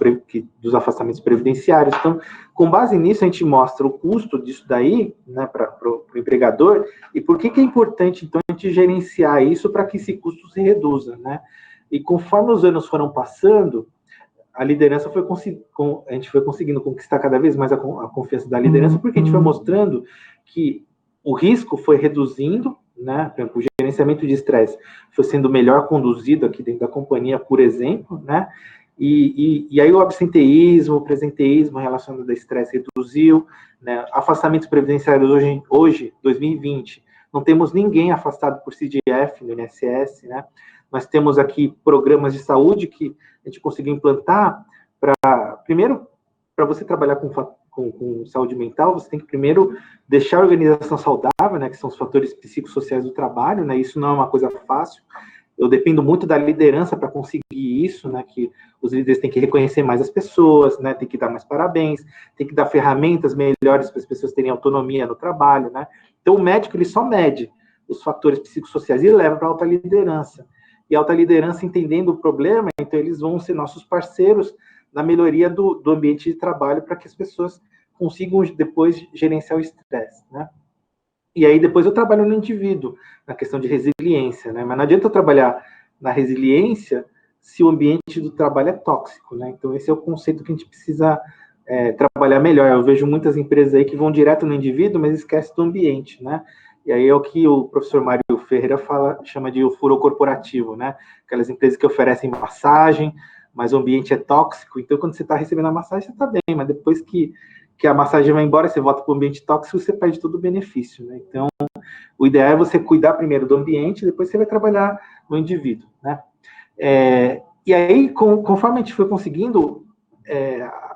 Speaker 2: dos afastamentos previdenciários. Então, com base nisso, a gente mostra o custo disso daí, né, para o empregador, e por que é importante, então, a gente gerenciar isso para que esse custo se reduza, né? E conforme os anos foram passando, a liderança a gente foi conseguindo conquistar cada vez mais a confiança da liderança, porque a gente foi mostrando que o risco foi reduzindo, né? Por exemplo, o gerenciamento de estresse foi sendo melhor conduzido aqui dentro da companhia, por exemplo, né? E aí o absenteísmo, o presenteísmo relacionado ao estresse reduziu, né? Afastamentos previdenciários hoje, 2020, não temos ninguém afastado por CDF no INSS, né? Nós temos aqui programas de saúde que a gente conseguiu implantar primeiro, para você trabalhar com saúde mental, você tem que primeiro deixar a organização saudável, né, que são os fatores psicossociais do trabalho, né, isso não é uma coisa fácil. Eu dependo muito da liderança para conseguir isso, né, que os líderes têm que reconhecer mais as pessoas, né, tem que dar mais parabéns, tem que dar ferramentas melhores para as pessoas terem autonomia no trabalho, né. Então, o médico, ele só mede os fatores psicossociais e leva para a alta liderança. E a alta liderança, entendendo o problema, então eles vão ser nossos parceiros na melhoria do ambiente de trabalho para que as pessoas consigam depois gerenciar o estresse, né? E aí depois eu trabalho no indivíduo, na questão de resiliência, né? Mas não adianta eu trabalhar na resiliência se o ambiente do trabalho é tóxico, né? Então esse é o conceito que a gente precisa trabalhar melhor. Eu vejo muitas empresas aí que vão direto no indivíduo, mas esquecem do ambiente, né? E aí é o que o professor Mário Ferreira chama de o furo corporativo, né? Aquelas empresas que oferecem massagem, mas o ambiente é tóxico, então quando você está recebendo a massagem, você está bem, mas depois que a massagem vai embora, você volta para o ambiente tóxico, você perde todo o benefício, né? Então, o ideal é você cuidar primeiro do ambiente, depois você vai trabalhar no indivíduo, né? E aí, conforme a gente foi conseguindo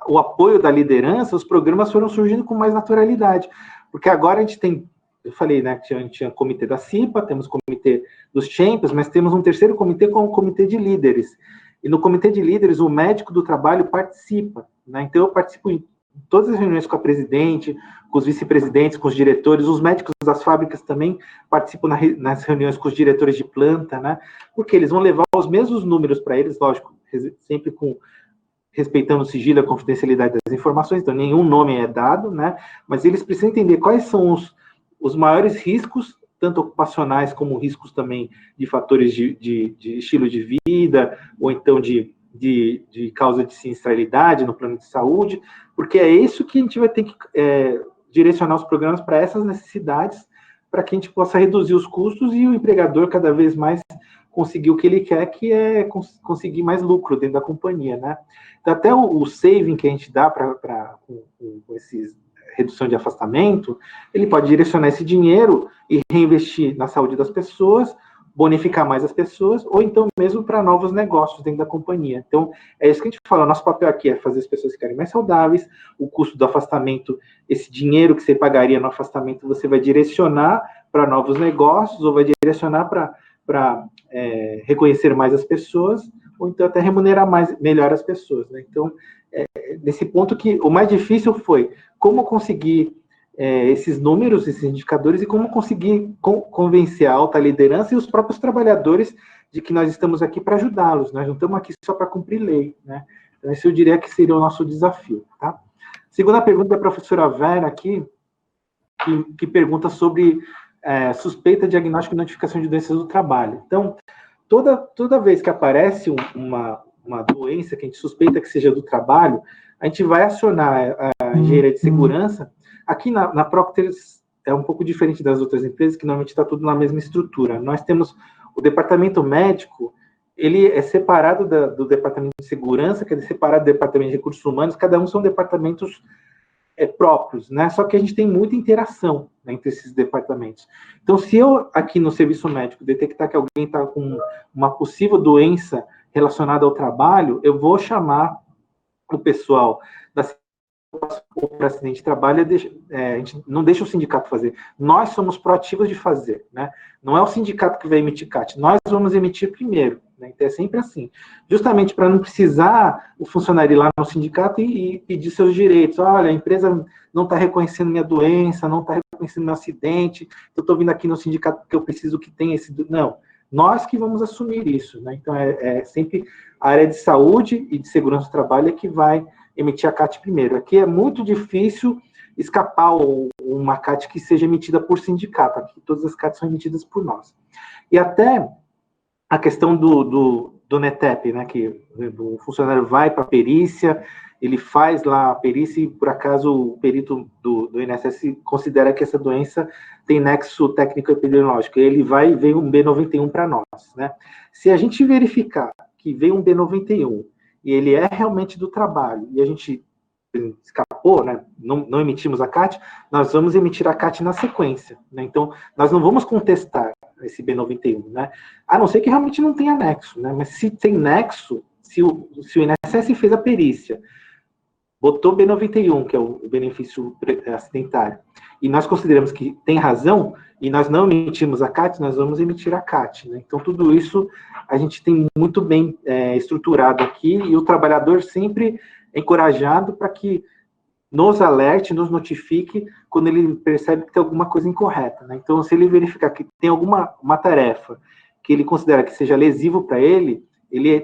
Speaker 2: o apoio da liderança, os programas foram surgindo com mais naturalidade, porque agora a gente tem, eu falei, né, que a gente tinha o comitê da CIPA, temos o comitê dos Champions, mas temos um terceiro comitê com o comitê de líderes. E no comitê de líderes, o médico do trabalho participa, né? Então eu participo em todas as reuniões com a presidente, com os vice-presidentes, com os diretores, os médicos das fábricas também participam nas reuniões com os diretores de planta, né? Porque eles vão levar os mesmos números para eles, lógico, sempre respeitando o sigilo e a confidencialidade das informações, então nenhum nome é dado, né? Mas eles precisam entender quais são os maiores riscos, tanto ocupacionais como riscos também de fatores de estilo de vida, ou então de causa de sinistralidade no plano de saúde, porque é isso que a gente vai ter que direcionar os programas para essas necessidades, para que a gente possa reduzir os custos e o empregador cada vez mais conseguir o que ele quer, que é conseguir mais lucro dentro da companhia, né? Então, até o saving que a gente dá com esses redução de afastamento, ele pode direcionar esse dinheiro e reinvestir na saúde das pessoas, bonificar mais as pessoas, ou então mesmo para novos negócios dentro da companhia. Então, é isso que a gente fala, nosso papel aqui é fazer as pessoas ficarem mais saudáveis, o custo do afastamento, esse dinheiro que você pagaria no afastamento, você vai direcionar para novos negócios, ou vai direcionar para reconhecer mais as pessoas, ou então até remunerar melhor as pessoas, né? Então, nesse ponto que o mais difícil foi como conseguir esses números, esses indicadores, e como conseguir convencer a alta liderança e os próprios trabalhadores de que nós estamos aqui para ajudá-los, nós não estamos aqui só para cumprir lei, né? Então, esse eu diria que seria o nosso desafio, tá? Segunda pergunta da professora Vera aqui, que pergunta sobre suspeita, diagnóstico e notificação de doenças do trabalho. Então, toda vez que aparece uma doença que a gente suspeita que seja do trabalho, a gente vai acionar a engenharia de segurança. Aqui na Procter é um pouco diferente das outras empresas, que normalmente está tudo na mesma estrutura. Nós temos o departamento médico, ele é separado do departamento de segurança, que é separado do departamento de recursos humanos, cada um são departamentos próprios, né? Só que a gente tem muita interação, né, entre esses departamentos. Então, se eu, aqui no serviço médico, detectar que alguém está com uma possível doença relacionada ao trabalho, eu vou chamar o pessoal da para acidente de trabalho, a gente não deixa o sindicato fazer. Nós somos proativos de fazer, né? Não é o sindicato que vai emitir CAT, nós vamos emitir primeiro, né? Então é sempre assim. Justamente para não precisar o funcionário ir lá no sindicato e pedir seus direitos. Olha, a empresa não está reconhecendo minha doença, não está reconhecendo meu acidente, eu estou vindo aqui no sindicato porque eu preciso que tenha esse... Não, nós que vamos assumir isso, né? Então é sempre a área de saúde e de segurança do trabalho é que vai emitir a CAT primeiro. Aqui é muito difícil escapar uma CAT que seja emitida por sindicato. Aqui todas as CATs são emitidas por nós. E até a questão do NETEP, né, que o funcionário vai para a perícia, ele faz lá a perícia e, por acaso, o perito do INSS considera que essa doença tem nexo técnico-epidemiológico. Ele vai e vem um B91 para nós, né? Se a gente verificar que veio um B91 e ele é realmente do trabalho, e a gente escapou, né, não emitimos a CAT, nós vamos emitir a CAT na sequência, né? Então, nós não vamos contestar esse B91, né? A não ser que realmente não tenha nexo, né? Mas se tem nexo, se o INSS fez a perícia, botou B91, que é o benefício acidentário, e nós consideramos que tem razão, e nós não emitimos a CAT, nós vamos emitir a CAT, né? Então, tudo isso a gente tem muito bem estruturado aqui, e o trabalhador sempre é encorajado para que nos alerte, nos notifique quando ele percebe que tem alguma coisa incorreta, né? Então, se ele verificar que tem uma tarefa que ele considera que seja lesivo para ele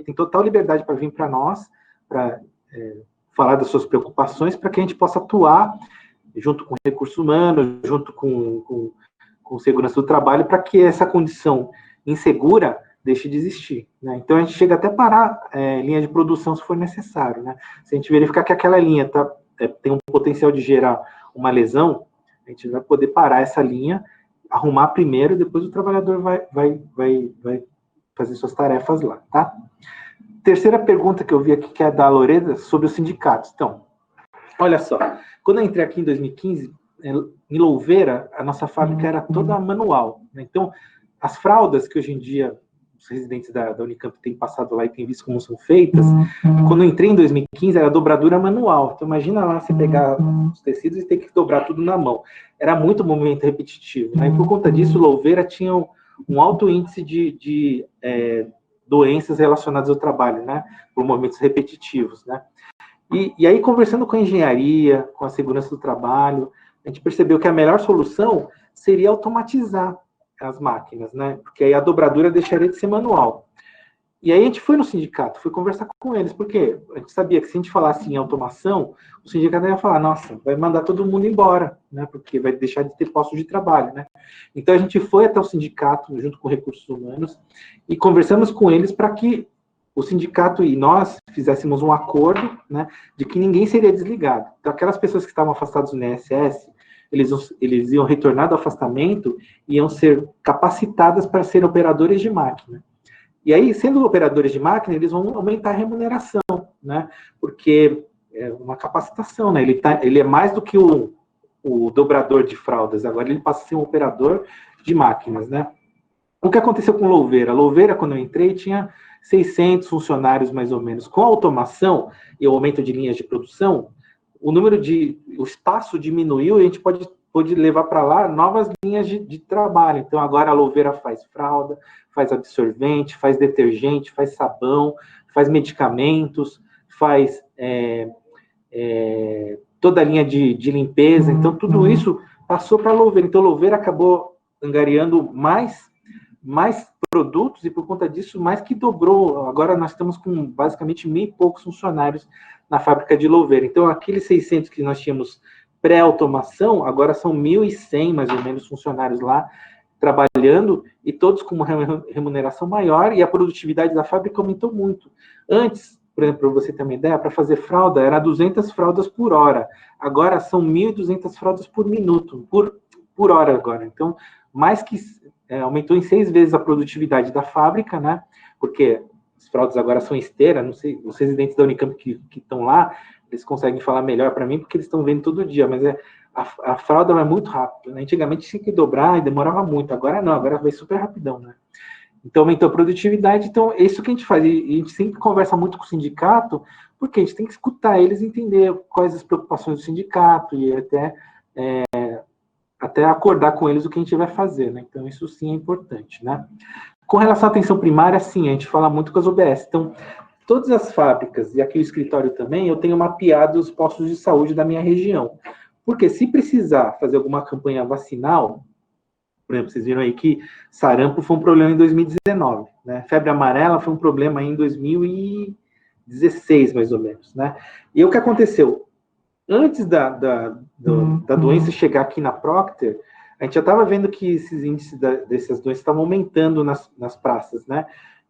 Speaker 2: tem total liberdade para vir para nós, para falar das suas preocupações, para que a gente possa atuar junto com recursos humanos, junto com segurança do trabalho, para que essa condição insegura deixe de existir, né? Então, a gente chega até a parar linha de produção se for necessário, né? Se a gente verificar que aquela linha tem um potencial de gerar uma lesão, a gente vai poder parar essa linha, arrumar primeiro, depois o trabalhador vai fazer suas tarefas lá, tá? Terceira pergunta que eu vi aqui, que é da Lorena, sobre os sindicatos. Então, olha só, quando eu entrei aqui em 2015, em Louveira, a nossa fábrica era toda manual, né? Então, as fraldas que hoje em dia os residentes da Unicamp têm passado lá e têm visto como são feitas, quando eu entrei em 2015, era dobradura manual. Então, imagina lá você pegar os tecidos e ter que dobrar tudo na mão. Era muito movimento repetitivo, né? E por conta disso, Louveira tinha um alto índice de doenças relacionadas ao trabalho, né? Por movimentos repetitivos, né? E aí, conversando com a engenharia, com a segurança do trabalho, a gente percebeu que a melhor solução seria automatizar as máquinas, né? Porque aí a dobradura deixaria de ser manual. E aí a gente foi no sindicato, fui conversar com eles, porque a gente sabia que se a gente falasse em automação, o sindicato ia falar, nossa, vai mandar todo mundo embora, né? Porque vai deixar de ter postos de trabalho, né? Então a gente foi até o sindicato, junto com recursos humanos, e conversamos com eles para que o sindicato e nós fizéssemos um acordo, né, de que ninguém seria desligado. Então aquelas pessoas que estavam afastadas do INSS, eles iam retornar do afastamento e iam ser capacitadas para ser operadores de máquina. E aí, sendo operadores de máquina, eles vão aumentar a remuneração, né? Porque é uma capacitação, né? Ele é mais do que o dobrador de fraldas, agora ele passa a ser um operador de máquinas, né? O que aconteceu com Louveira? Louveira, quando eu entrei, tinha 600 funcionários, mais ou menos. Com a automação e o aumento de linhas de produção, o espaço diminuiu e a gente pode levar para lá novas linhas de trabalho. Então, agora a Louveira faz fralda, faz absorvente, faz detergente, faz sabão, faz medicamentos, faz toda a linha de limpeza. Então, tudo isso passou para a Louveira. Então, a Louveira acabou angariando mais produtos e, por conta disso, mais que dobrou. Agora, nós estamos com, basicamente, 1.000 e poucos funcionários na fábrica de Louveira. Então, aqueles 600 que nós tínhamos pré-automação, agora são 1.100, mais ou menos, funcionários lá, trabalhando, e todos com uma remuneração maior, e a produtividade da fábrica aumentou muito. Antes, por exemplo, para você ter uma ideia, para fazer fralda, era 200 fraldas por hora. Agora, são 1.200 fraldas por minuto, por hora agora. Então, mais que aumentou em 6 vezes a produtividade da fábrica, né? Porque as fraldas agora são esteira, não sei, os residentes da Unicamp que estão lá, eles conseguem falar melhor para mim, porque eles estão vendo todo dia, mas a fralda vai muito rápido, né? Antigamente tinha que dobrar e demorava muito, agora não, agora vai super rapidão, né? Então aumentou a produtividade, então é isso que a gente faz, e a gente sempre conversa muito com o sindicato, porque a gente tem que escutar eles, entender quais as preocupações do sindicato e até acordar com eles o que a gente vai fazer, né? Então, isso sim é importante, né? Com relação à atenção primária, sim, a gente fala muito com as UBS. Então, todas as fábricas, e aqui o escritório também, eu tenho mapeado os postos de saúde da minha região. Porque se precisar fazer alguma campanha vacinal, por exemplo, vocês viram aí que sarampo foi um problema em 2019, né? Febre amarela foi um problema em 2016, mais ou menos, né? E o que aconteceu? Antes da doença chegar aqui na Procter, a gente já estava vendo que esses índices dessas doenças estavam aumentando nas praças, né?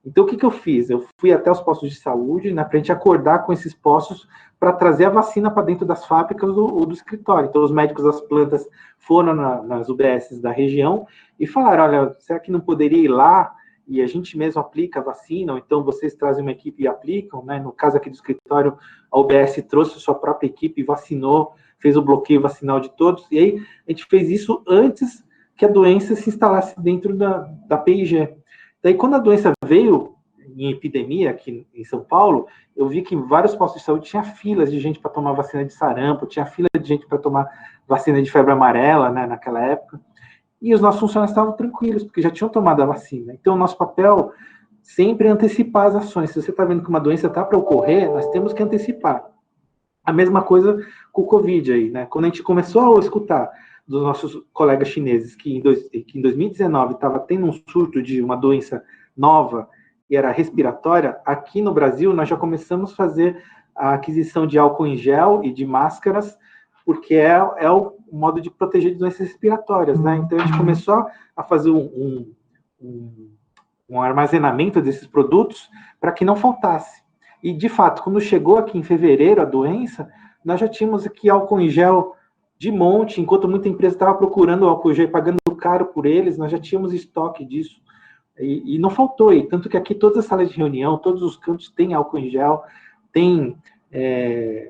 Speaker 2: Então, o que eu fiz? Eu fui até os postos de saúde, né, para a gente acordar com esses postos para trazer a vacina para dentro das fábricas ou do escritório. Então, os médicos das plantas foram nas UBSs da região e falaram, olha, será que não poderia ir lá e a gente mesmo aplica a vacina, ou então vocês trazem uma equipe e aplicam, né? No caso aqui do escritório, a UBS trouxe sua própria equipe e vacinou, fez o bloqueio vacinal de todos, e aí a gente fez isso antes que a doença se instalasse dentro da PIG. Daí, quando a doença veio em epidemia aqui em São Paulo, eu vi que em vários postos de saúde tinha filas de gente para tomar vacina de sarampo, tinha fila de gente para tomar vacina de febre amarela, né, naquela época, e os nossos funcionários estavam tranquilos, porque já tinham tomado a vacina. Então, o nosso papel sempre é antecipar as ações. Se você está vendo que uma doença está para ocorrer, nós temos que antecipar. A mesma coisa com o Covid aí, né? Quando a gente começou a escutar dos nossos colegas chineses que em 2019 estava tendo um surto de uma doença nova e era respiratória, aqui no Brasil nós já começamos a fazer a aquisição de álcool em gel e de máscaras, porque é o modo de proteger de doenças respiratórias, né? Então a gente começou a fazer um armazenamento desses produtos para que não faltasse. E, de fato, quando chegou aqui em fevereiro a doença, nós já tínhamos aqui álcool em gel de monte, enquanto muita empresa estava procurando álcool em gel e pagando caro por eles, nós já tínhamos estoque disso. E não faltou, e tanto que aqui todas as salas de reunião, todos os cantos têm álcool em gel, tem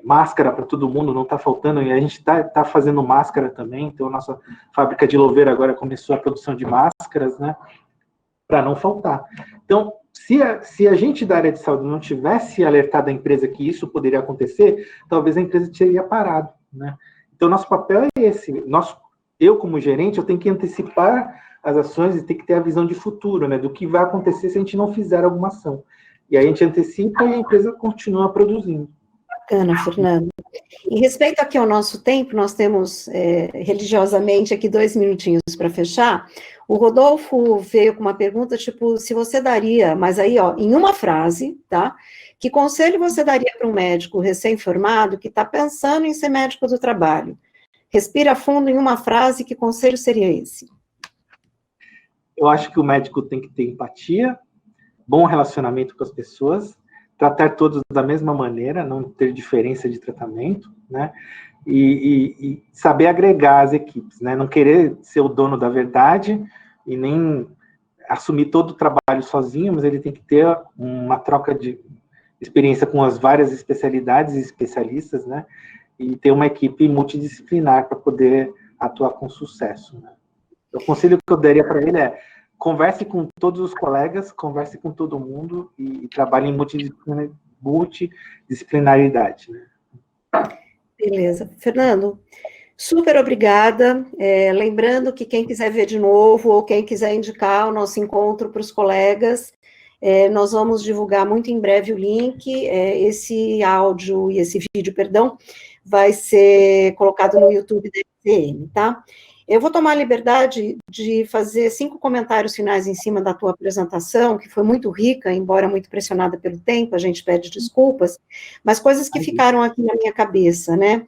Speaker 2: máscara para todo mundo, não está faltando, e a gente está fazendo máscara também, então a nossa fábrica de Louveira agora começou a produção de máscaras, né, para não faltar. Então, se a gente da área de saúde não tivesse alertado a empresa que isso poderia acontecer, talvez a empresa teria parado, né? Então, nosso papel é esse. Eu, como gerente, eu tenho que antecipar as ações e ter que ter a visão de futuro, né, do que vai acontecer se a gente não fizer alguma ação. E aí a gente antecipa e a empresa continua produzindo.
Speaker 1: Bacana, Fernando. Em respeito aqui ao nosso tempo, nós temos religiosamente aqui 2 minutinhos para fechar. O Rodolfo veio com uma pergunta, tipo, se você daria, mas aí, ó, em uma frase, tá? Que conselho você daria para um médico recém-formado que está pensando em ser médico do trabalho? Respira fundo em uma frase, que conselho seria esse?
Speaker 2: Eu acho que o médico tem que ter empatia, bom relacionamento com as pessoas, tratar todos da mesma maneira, não ter diferença de tratamento, né? E saber agregar as equipes, né? Não querer ser o dono da verdade e nem assumir todo o trabalho sozinho, mas ele tem que ter uma troca de experiência com as várias especialidades e especialistas, né? E ter uma equipe multidisciplinar para poder atuar com sucesso, né? O conselho que eu daria para ele é: converse com todos os colegas, converse com todo mundo e trabalhe em multidisciplinaridade, né?
Speaker 1: Beleza. Fernando, super obrigada. Lembrando que quem quiser ver de novo ou quem quiser indicar o nosso encontro para os colegas, nós vamos divulgar muito em breve o link. Esse áudio e esse vídeo, perdão, vai ser colocado no YouTube da FCM, tá? Eu vou tomar a liberdade de fazer 5 comentários finais em cima da tua apresentação, que foi muito rica, embora muito pressionada pelo tempo, a gente pede desculpas, mas coisas que ficaram aqui na minha cabeça, né?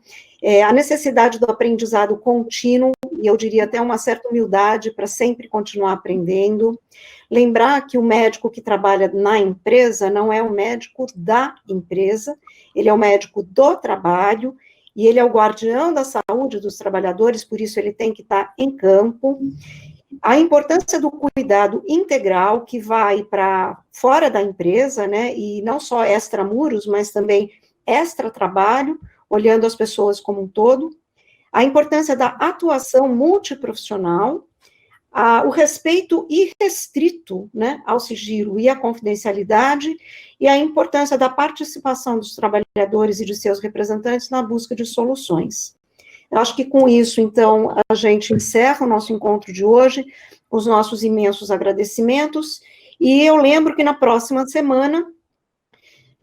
Speaker 1: A necessidade do aprendizado contínuo, e eu diria até uma certa humildade para sempre continuar aprendendo. Lembrar que o médico que trabalha na empresa não é o médico da empresa, ele é o médico do trabalho, e ele é o guardião da saúde dos trabalhadores, por isso ele tem que estar em campo. A importância do cuidado integral, que vai para fora da empresa, né, e não só extramuros, mas também extra-trabalho, olhando as pessoas como um todo. A importância da atuação multiprofissional, o respeito irrestrito, né, ao sigilo e à confidencialidade, e a importância da participação dos trabalhadores e de seus representantes na busca de soluções. Eu acho que com isso, então, a gente encerra o nosso encontro de hoje, os nossos imensos agradecimentos, e eu lembro que na próxima semana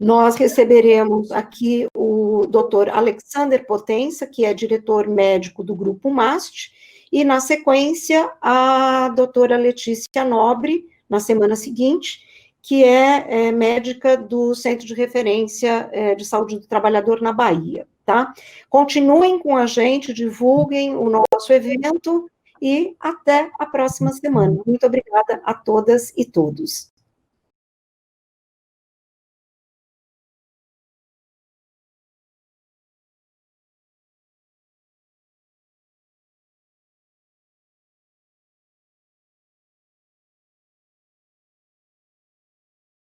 Speaker 1: nós receberemos aqui o Dr. Alexander Potenza, que é diretor médico do Grupo MAST, e, na sequência, a doutora Letícia Nobre, na semana seguinte, que é médica do Centro de Referência de Saúde do Trabalhador na Bahia, tá? Continuem com a gente, divulguem o nosso evento e até a próxima semana. Muito obrigada a todas e todos.